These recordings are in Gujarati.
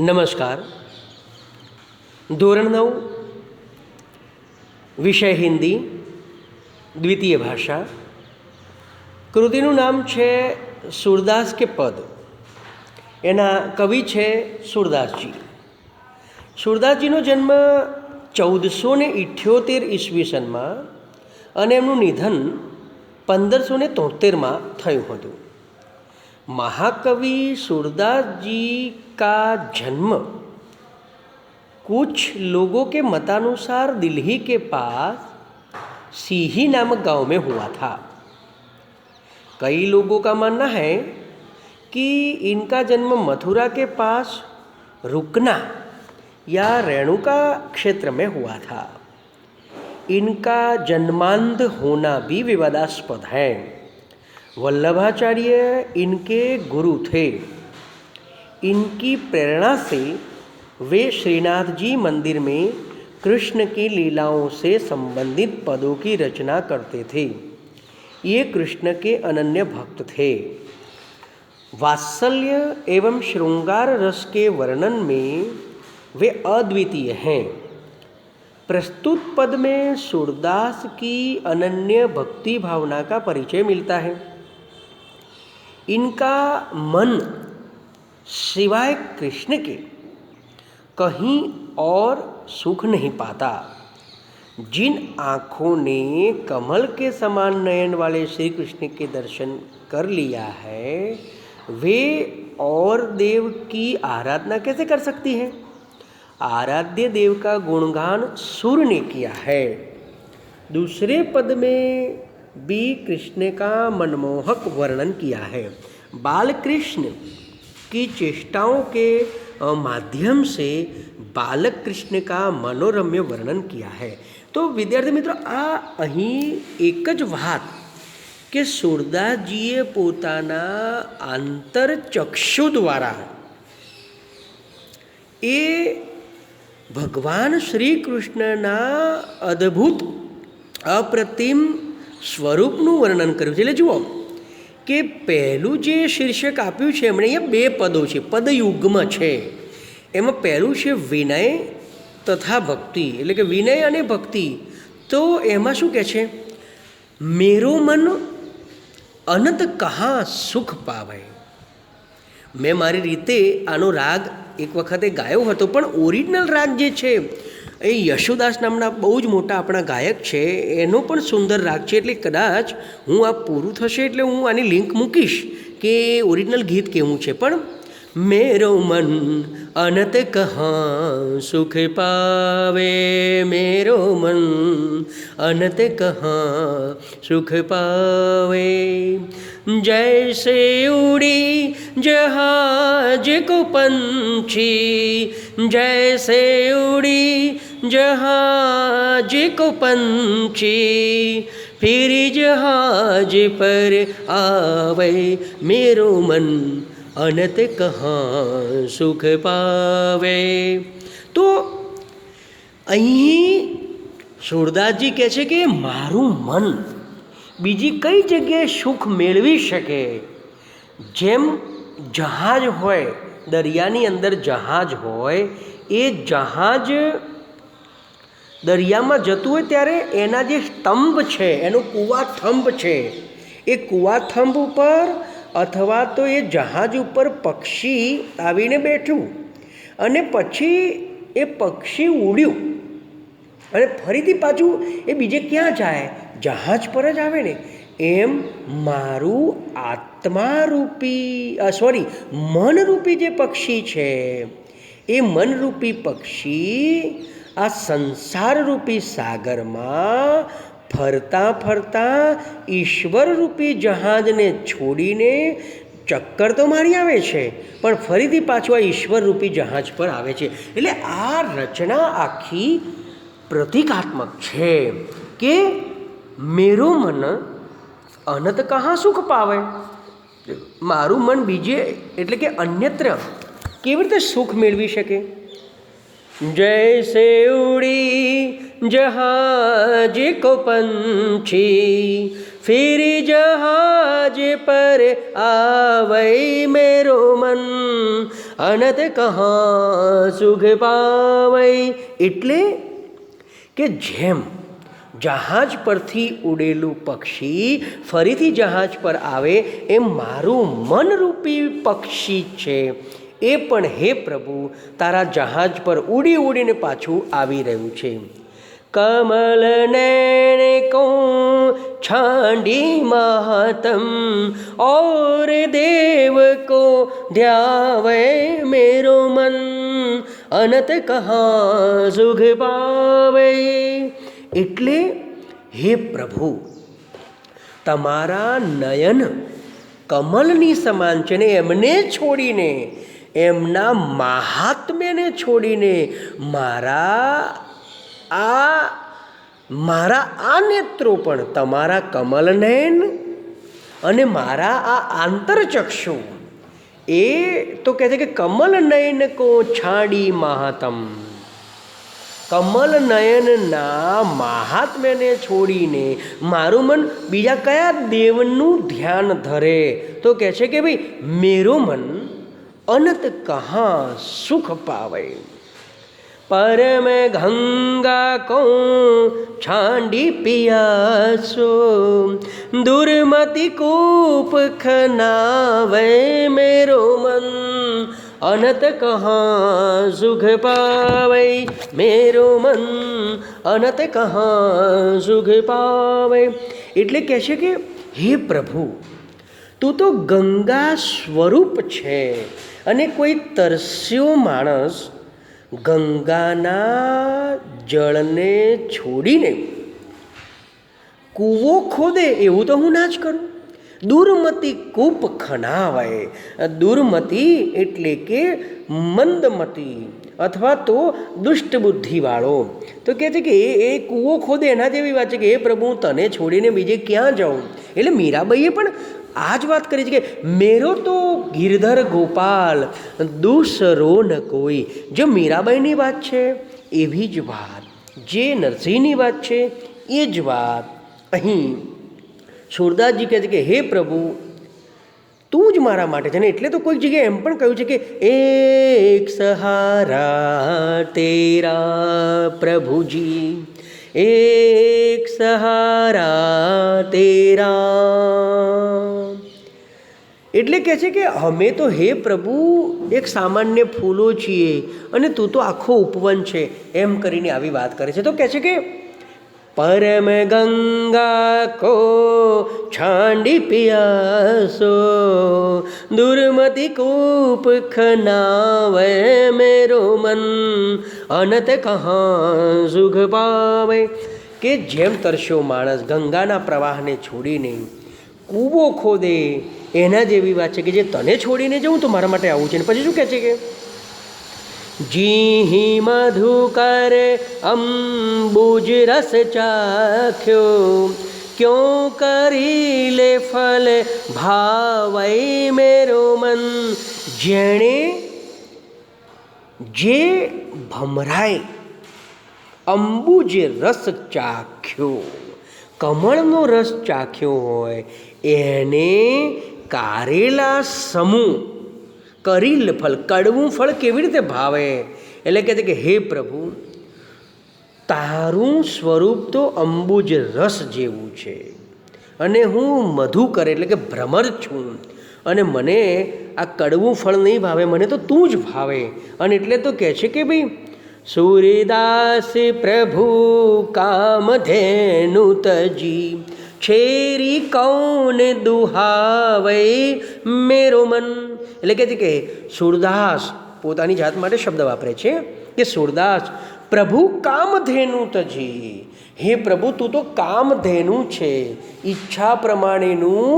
નમસ્કાર. ધોરણ 9 વિષય હિન્દી દ્વિતીય ભાષા. કૃતિનું નામ છે સૂરદાસ કે પદ. એના કવિ છે સૂરદાસજી. સૂરદાસજીનો જન્મ 1478 ઈસવીસનમાં અને એમનું નિધન 1573 થયું હતું. महाकवि सूरदास जी का जन्म कुछ लोगों के मतानुसार दिल्ली के पास सीही नामक गांव में हुआ था. कई लोगों का मानना है कि इनका जन्म मथुरा के पास रुकना या रेणुका क्षेत्र में हुआ था. इनका जन्मांध होना भी विवादास्पद है. वल्लभाचार्य इनके गुरु थे. इनकी प्रेरणा से वे श्रीनाथ जी मंदिर में कृष्ण की लीलाओं से संबंधित पदों की रचना करते थे. ये कृष्ण के अनन्य भक्त थे. वात्सल्य एवं श्रृंगार रस के वर्णन में वे अद्वितीय हैं. प्रस्तुत पद में सूरदास की अनन्य भक्ति भावना का परिचय मिलता है. इनका मन सिवाय कृष्ण के कहीं और सुख नहीं पाता. जिन आँखों ने कमल के समान नयन वाले श्री कृष्ण के दर्शन कर लिया है वे और देव की आराधना कैसे कर सकती हैं? आराध्य देव का गुणगान सूर्य ने किया है. दूसरे पद में भी कृष्ण का मनमोहक वर्णन किया है. बाल कृष्ण की चेष्टाओं के माध्यम से बालक कृष्ण का मनोरम्य वर्णन किया है. तो विद्यार्थी मित्रों, आ અહીં એક જ વાત કે સૂરદાસજીએ પોતાના આંતરચક્ષુ દ્વારા એ ભગવાન શ્રી કૃષ્ણના અદ્ભુત અપ્રતિમ સ્વરૂપનું વર્ણન કર્યું છે. એટલે જુઓ કે પહેલું જે શીર્ષક આપ્યું છે એમણે અહીંયા બે પદો છે, પદયુગ્મ છે. એમાં પહેલું છે વિનય તથા ભક્તિ, એટલે કે વિનય અને ભક્તિ. તો એમાં શું કહે છે? મેરો મન અનંત કહા સુખ પાવે. મેં મારી રીતે આનો રાગ એક વખતે ગાયો હતો, પણ ઓરિજિનલ રાગ જે છે એ યશોદાસ નામના બહુ જ મોટા આપણા ગાયક છે, એનો પણ સુંદર રાગ છે. એટલે કદાચ હું આ પૂરું થશે એટલે હું આની લિંક મૂકીશ કે ઓરિજિનલ ગીત કેવું છે. પણ મેરો મન અનંત કહા સુખ પાવે, મેરો મન અનંત કહા સુખ પાવે. जैसे उड़ी जहाज को पंछी, जैसे उड़ी जहाज को पंछी, फिर जहाज पर आवे, मेरो मन अनंत कहाँ सुख पावे. तो અહીં સૂરદાસજી કહે છે કે મારું મન બીજી કઈ જગ્યાએ સુખ મેળવી શકે? જેમ જહાજ હોય, દરિયાની અંદર જહાજ હોય, એ જહાજ દરિયામાં જતું હોય ત્યારે એના જે સ્તંભ છે, એનો કૂવાથંભ છે, એ કૂવાથંભ ઉપર અથવા તો એ જહાજ ઉપર પક્ષી આવીને બેઠું અને પછી એ પક્ષી ઉડ્યું અને ફરીથી પાછું એ બીજે ક્યાં જાય? જહાજ પર જ આવે ને. એમ મારું આત્મારૂપી મનરૂપી જે પક્ષી છે એ મનરૂપી પક્ષી આ સંસારરૂપી સાગરમાં ફરતા ફરતા ઈશ્વરરૂપી જહાજને છોડીને ચક્કર તો મારી આવે છે, પણ ફરીથી પાછું આ ઈશ્વરરૂપી જહાજ પર આવે છે. એટલે આ રચના આખી પ્રતિકાત્મક છે કે મેરો મન અનંત કહા સુખ પાવે. મારું મન બીજે એટલે કે અન્યત્ર કેવી રીતે સુખ મેળવી શકે? जैसे उड़ी जहाज को पंछी फिर जहाज पर आवै मेरो मन અનત કહા સુખ પાવૈ. એટલે કે જેમ જહાજ પરથી ઉડેલું પક્ષી ફરીથી જહાજ પર આવે એમ મારું મનરૂપી પક્ષી છે એ પણ હે પ્રભુ તારા જહાજ પર ઉડી ઉડીને પાછું આવી રહ્યું છે. કમલ નૈન કો છાંડી મહાતમ ઓર દેવ કો ધ્યાવે મેરો મન અનત કહા સુખ પાવે. એટલે હે પ્રભુ તમારા નયન કમલની સમાન છે ને એમને છોડીને એમના મહાત્મ્યને છોડીને મારા આ નેત્રો પણ તમારા કમલ નયન અને મારા આ આંતરચક્ષુ એ તો કહે છે કે કમલ નયન કો છાડી મહાતમ. કમલ નયનના મહાત્મ્યને છોડીને મારું મન બીજા કયા દેવનું ધ્યાન ધરે? તો કહે છે કે ભાઈ મેરું મન અનંત કહા સુખ પાવે. પરમ ગંગા કો છાંડી પિયાસો દુર્મતિ કૂપ ખનાવે મેરો મન અનત કહા સુખ પાવે મેરો મન અનત કહા સુખ પાવે. એટલે કહે છે કે હે પ્રભુ તું તો ગંગા સ્વરૂપ છે અને કોઈ તરસ્યો માણસ ગંગાના જળને છોડીને કૂવો ખોદે એવું તો હું ના જ કરું. દુર્મતિ કૂપ ખનાવાય. દુર્મતિ એટલે કે મંદમતી અથવા તો દુષ્ટ બુદ્ધિવાળો. તો કહે છે કે એ કૂવો ખોદે એના જેવી વાત છે કે એ પ્રભુ હું તને છોડીને બીજે ક્યાં જાઉં. એટલે મીરાબાઈએ પણ આ જ વાત કરી છે કે મેરો તો ગિરધર ગોપાલ દૂસરો ન કોઈ. જો મીરાબાઈની વાત છે એવી જ વાત, જે નરસિંહની વાત છે એ જ વાત અહીં સુરદાસજી કહે છે કે હે પ્રભુ તું જ મારા માટે છે ને. એટલે તો કોઈક જગ્યાએ એમ પણ કહ્યું છે કે એક સહારા તેરા પ્રભુજી, એક સહારા તેરા. એટલે કહે છે કે અમે તો હે પ્રભુ એક સામાન્ય ફૂલો છીએ અને તું તો આખો ઉપવન છે એમ કરીને આવી વાત કરે છે. તો કહે છે કે પરમ ગંગા કો છાંડી પિયાસો દુર્મતિ કૂપ ખનાવે મેરો મન અનત કહા સુખ પાવે. કે જેમ તરસ્યો માણસ ગંગાના પ્રવાહને છોડીને કૂવો ખોદે એના જેવી વાત છે કે જે તને છોડીને જવું તો મારા માટે આવું છે. ને પછી શું કહે છે કે જીહી મધુકર અંબુજ રસ ચાખ્યો ક્યોં કરી લે ફલ ભાવઈ મેરો મન. જેણે જે ભમરાય અંબુજ રસ ચાખ્યો, કમળનો રસ ચાખ્યો હોય એને કારેલા સમૂહ કરીલ ફળ, કડવું ફળ કેવી રીતે ભાવે? એટલે કહે છે કે હે પ્રભુ તારું સ્વરૂપ તો અંબુજ રસ જેવું છે અને હું મધુકર એટલે કે ભ્રમર છું અને મને આ કડવું ફળ નહીં ભાવે, મને તો તું જ ભાવે. અને એટલે તો કહે છે કે ભાઈ સૂર્યદાસ પ્રભુ કામધેનુ તજી છેરી કૌન દુહાવે મેરો મન. એટલે કહે છે કે સૂરદાસ પોતાની જાત માટે શબ્દ વાપરે છે કે સૂરદાસ પ્રભુ કામધેનુ તજી. હે પ્રભુ તું તો કામધેનુ છે, ઈચ્છા પ્રમાણેનું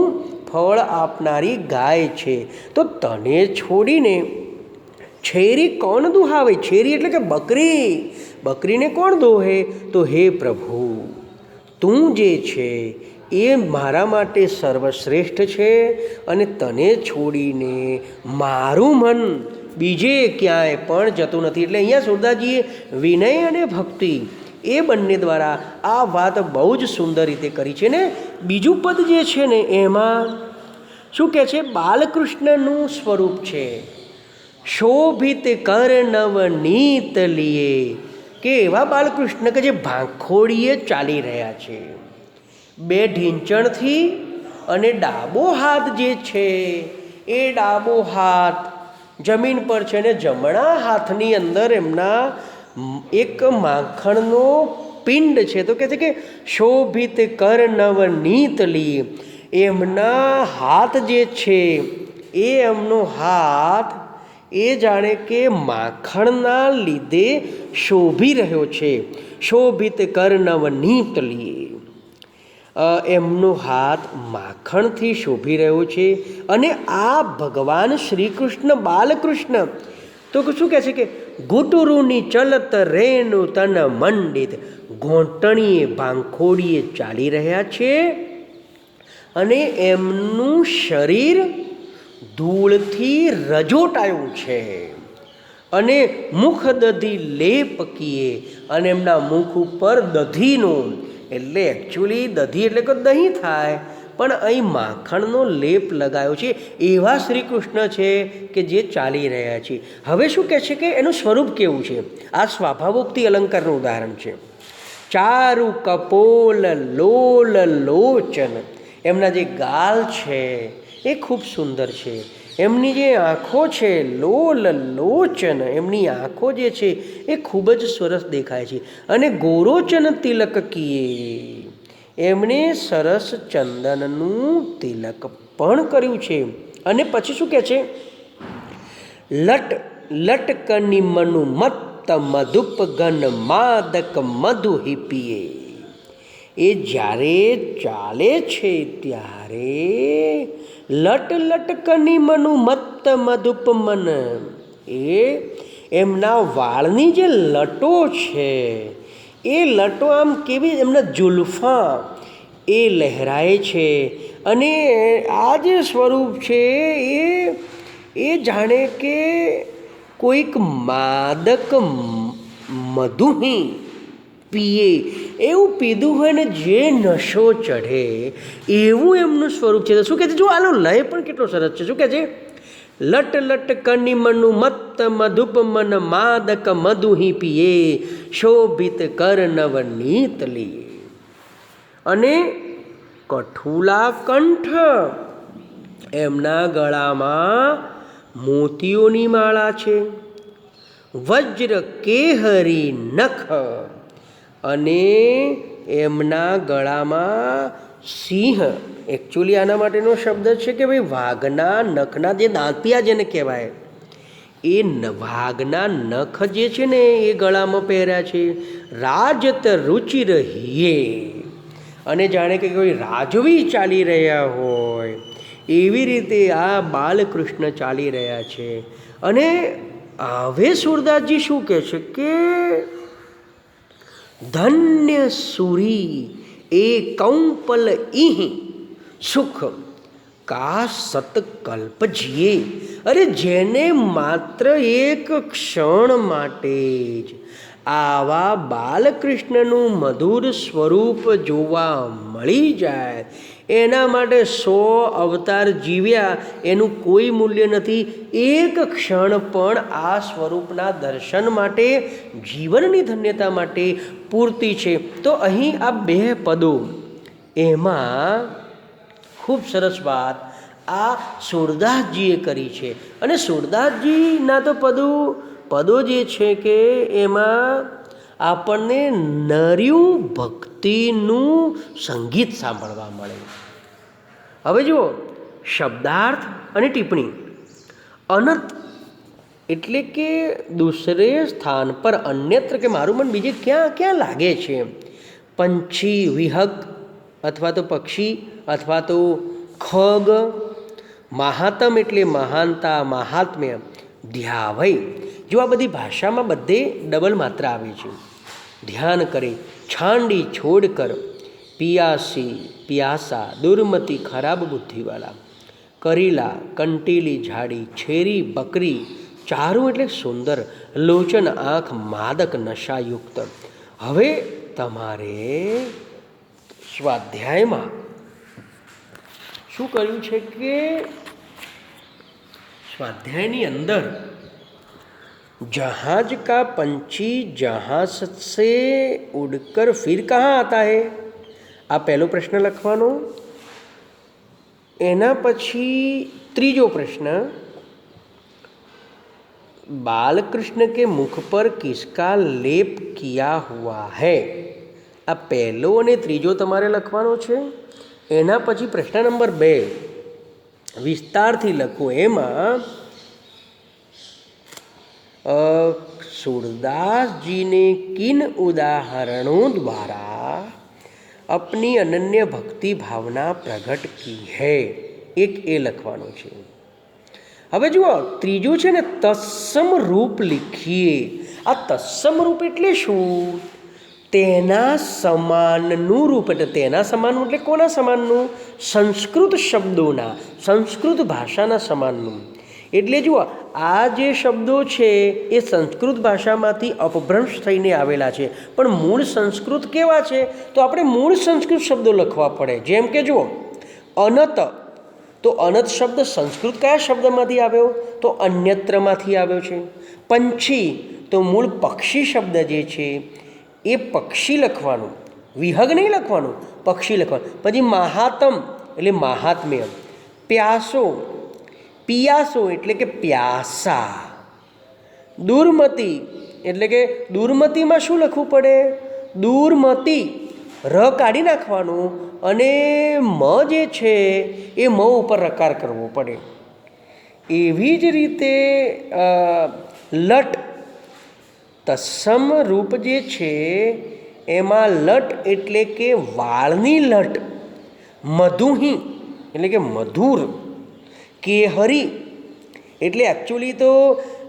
ફળ આપનારી ગાય છે. તો તને છોડીને છેરી કોણ દુહાવે? છેરી એટલે કે બકરી. બકરીને કોણ દોહે? તો હે પ્રભુ તું જે છે એ મારા માટે સર્વશ્રેષ્ઠ છે અને તને છોડીને મારું મન બીજે ક્યાંય પણ જતું નથી. એટલે અહીંયા સુરદાસજીએ વિનય અને ભક્તિ એ બંને દ્વારા આ વાત બહુ જ સુંદર રીતે કરી છે. ને બીજું પદ જે છે ને એમાં શું કહે છે? બાલકૃષ્ણનું સ્વરૂપ છે. શોભિત કર્ણવ નીત લીએ, કે એવા બાલકૃષ્ણ કે જે ભાંખોડીએ ચાલી રહ્યા છે, બે ઢીંચણથી, અને ડાબો હાથ જે છે એ ડાબો હાથ જમીન પર છે, અને જમણા હાથની અંદર એમના એક માખણનો પિંડ છે. તો કહે છે કે શોભિત કર્ણવ નીત લીએ, એમના હાથ જે છે એ એમનો હાથ એ જાણે કે માખણના લીધે શોભી રહ્યો છે. શોભિત કર્ણવ નીત લીએ, એમનો હાથ માખણથી શોભી રહ્યો છે. અને આ ભગવાન શ્રી કૃષ્ણ બાલકૃષ્ણ તો શું કહે છે કે ઘૂંટરુની ચલત રેણુ તન મંડિત, ઘોંટણીએ ભાંખોડીએ ચાલી રહ્યા છે, અને એમનું શરીર ધૂળથી રજોટાયું છે, અને મુખ દધી લેપ કીએ, અને એમના મુખ ઉપર દધીનું, એટલે એકચ્યુઅલી દધી એટલે કે દહીં થાય, પણ અહીં માખણનો લેપ લગાવ્યો છે. એવા શ્રી કૃષ્ણ છે કે જે ચાલી રહ્યા છે. હવે શું કહે છે કે એનું સ્વરૂપ કેવું છે? આ સ્વાભાવોક્તિ અલંકારનું ઉદાહરણ છે. ચારુ કપોલ લોલ લોચન, એમના જે ગાલ છે એ ખૂબ સુંદર છે. એમની જે આંખો છે લોલ લોચન, એમની આંખો જે છે એ ખૂબ જ સરસ દેખાય છે. અને ગોરોચન તિલક કીએ, એમણે સરસ ચંદનનું તિલક પણ કર્યું છે. અને પછી શું કહે છે? લટ લટકની મનુ મત્ત મધુપ ગન માદક મધુ હિપીએ, એ જ્યારે ચાલે છે ત્યારે લટ લટકની મનુ મત્ત મધુપ મન, એ એમના વાળની જે લટો છે એ લટો આમ કેવી, એમના જુલ્ફા એ લહેરાય છે. અને આ જે સ્વરૂપ છે એ જાણે કે કોઈક માદક મધુહી પીએ એવું પીધું હોય ને જે નશો ચઢે એવું એમનું સ્વરૂપ છે. તો શું કહે છે? જો આનો લય પણ કેટલો સરસ છે. શું કહે છે? લટ લટ કની મનુ મત્ત મધુપ મન માદક મધુહી પીએ, શોભિત કર્ણવ નીત લીએ. અને કઠુલા કંઠ, એમના ગળામાં મોતીઓની માળા છે. વજ્ર કેહરી નખ, અને એમના ગળામાં સિંહ, એકચ્યુઅલી આના માટેનો શબ્દ છે કે ભાઈ વાઘના નખના જે દાંતિયા જેને કહેવાય, એ વાઘના નખ જે છે ને એ ગળામાં પહેર્યા છે. રાજત રુચિર હિયે, અને જાણે કે કોઈ રાજવી ચાલી રહ્યા હોય એવી રીતે આ બાલકૃષ્ણ ચાલી રહ્યા છે. અને હવે સુરદાસજી શું કહે છે કે ધન્ય સુરી એ કૌપલ ઇહ સુખ કા સતકલ્પ જીએ, અરે જેને માત્ર એક ક્ષણ માટે જ આવા બાલકૃષ્ણનું મધુર સ્વરૂપ જોવા મળી જાય, એના માટે 100 અવતાર જીવ્યા એનું કોઈ મૂલ્ય નથી. એક ક્ષણ પણ આ સ્વરૂપના દર્શન માટે, જીવનની ધન્યતા માટે પૂરતી છે. તો અહીં આ 2 પદો, એમાં ખૂબ સરસ વાત આ સુરદાસજીએ કરી છે. અને સુરદાસજીના તો પદો જે છે કે એમાં આપણને નર્યું ભક્તિનું સંગીત સાંભળવા મળે. હવે જુઓ, શબ્દાર્થ અને ટિપ્પણી. અનંત એટલે કે દૂસરે સ્થાન પર, અન્યત્ર કે મારું મન બીજે ક્યાં ક્યાં લાગે છે. પંછી વિહગ અથવા તો પક્ષી અથવા તો ખગ. મહાતમ એટલે મહાનતા, મહાત્મ્ય. ધ્યાવય, જો આ બધી ભાષામાં બધે ડબલ માત્રા આવે છે. ધ્યાન કરે. છાંડી છોડ કર. પિયાસી પિયાસા, દુર્મતિ ખરાબ બુદ્ધિવાળા. કરેલા કંટીલી ઝાડી, છેરી બકરી. ચારું એટલે સુંદર, લોચન આંખ, માદક નશાયુક્ત. હવે તમારે સ્વાધ્યાયમાં શું કર્યું છે કે સ્વાધ્યાયની અંદર जहाज का पंछी जहाज से उड़कर फिर कहाँ आता है? आ पहलो प्रश्न लखवानो। एना पछी त्रीजो प्रश्न, बालकृष्ण के मुख पर किसका लेप किया हुआ है? आ पहलो और त्रीजो तमारे लखवानो छे। एना पछी प्रश्न नंबर 2 विस्तारथी लखो। एमां सूरदास जी ने किन उदाहरणों द्वारा अपनी अनन्य भक्ति भावना प्रकट की है? एक ए लखवानो छे। हवे जुओ त्रीजो छे ने तत्सम रूप लिखीए। आ तत्सम रूप एटले शुं? तेना समाननुं रूप। एटले तेना समाननुं एटले कोना समाननुं? संस्कृत शब्दोना, संस्कृत भाषाना समाननुं। એટલે જુઓ આ જે શબ્દો છે એ સંસ્કૃત ભાષામાંથી અપભ્રંશ થઈને આવેલા છે, પણ મૂળ સંસ્કૃત કેવા છે? તો આપણે મૂળ સંસ્કૃત શબ્દો લખવા પડે. જેમ કે જુઓ અનત, તો અનત શબ્દ સંસ્કૃત કયા શબ્દમાંથી આવ્યો? તો અન્યત્રમાંથી આવ્યો છે. પંછી, તો મૂળ પક્ષી શબ્દ જે છે એ પક્ષી લખવાનું, વિહગ નહીં લખવાનું, પક્ષી લખવાનું. પછી મહાતમ એટલે મહાત્મ્ય. પ્યાસો, પિયાસો એટલે કે પ્યાસા. દુર્મતિ એટલે કે દુર્મતિમાં શું લખવું પડે? દુર્મતિ, ર કાઢી નાખવાનું અને મ જે છે એ મ ઉપર રકાર કરવો પડે. એવી જ રીતે લટ, તત્સમ રૂપ જે છે એમાં લટ એટલે કે વાળની લટ. મધુહી એટલે કે મધુર. કેહરી એટલે એકચ્યુઅલી તો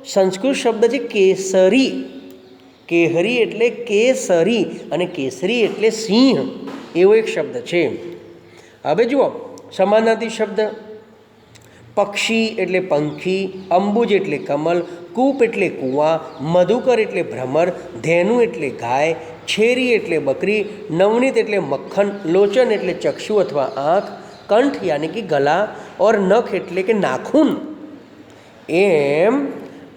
સંસ્કૃત શબ્દ છે કેસરી. કેહરી એટલે કેસરી અને કેસરી એટલે સિંહ, એવો એક શબ્દ છે. હવે જુઓ સમાનાર્થી શબ્દ. પક્ષી એટલે પંખી, અંબુજ એટલે કમલ, કૂપ એટલે કૂવા, મધુકર એટલે ભ્રમર, ધેનુ એટલે ગાય, છેરી એટલે બકરી, નવનીત એટલે મક્ખન, લોચન એટલે ચક્ષુ અથવા આંખ, કંઠ યાની કે ગલા और नख એટલે કે નાખૂન. એમ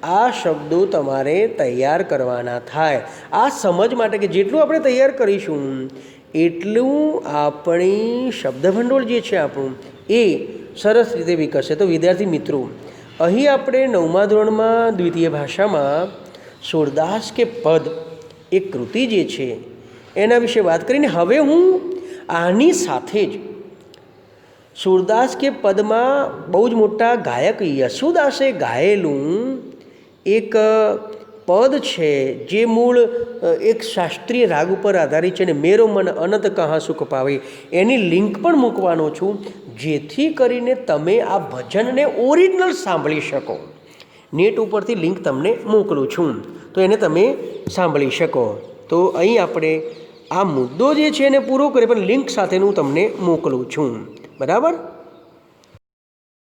આ શબ્દો તમારે તૈયાર કરવાના થાય. આ સમજ માટે કે જેટલું આપણે તૈયાર કરીશું એટલું આપણી શબ્દભંડોળ જે છે આપણું એ સરસ રીતે વિકસશે. તો વિદ્યાર્થી મિત્રો, અહીં આપણે 9મા ધોરણમાં દ્વિતીય ભાષામાં सूरदास के पद एक कृति जे छे एना विषे बात करीने हवे हूँ आनी साथे ज सूरदास के पद में बहुज मोटा गायक यशुदासे गायेलू एक पद है जे मूल एक शास्त्रीय राग पर आधारित है। मेरो मन अनंत कहाँ सुख पावे एनी लिंक पण मूकवानो छूं जेथी करीने तमे आ भजन ने ओरिजिनल सांभळी शको। नेट उपरथी लिंक तमने मोकलूं छूं तो एने तमे सांभळी शको। तो अहीं आपणे आ मुद्दो जे छे एने पूरो करे पण लिंक साथेनुं तमने मोकलूं छूं। बराबर।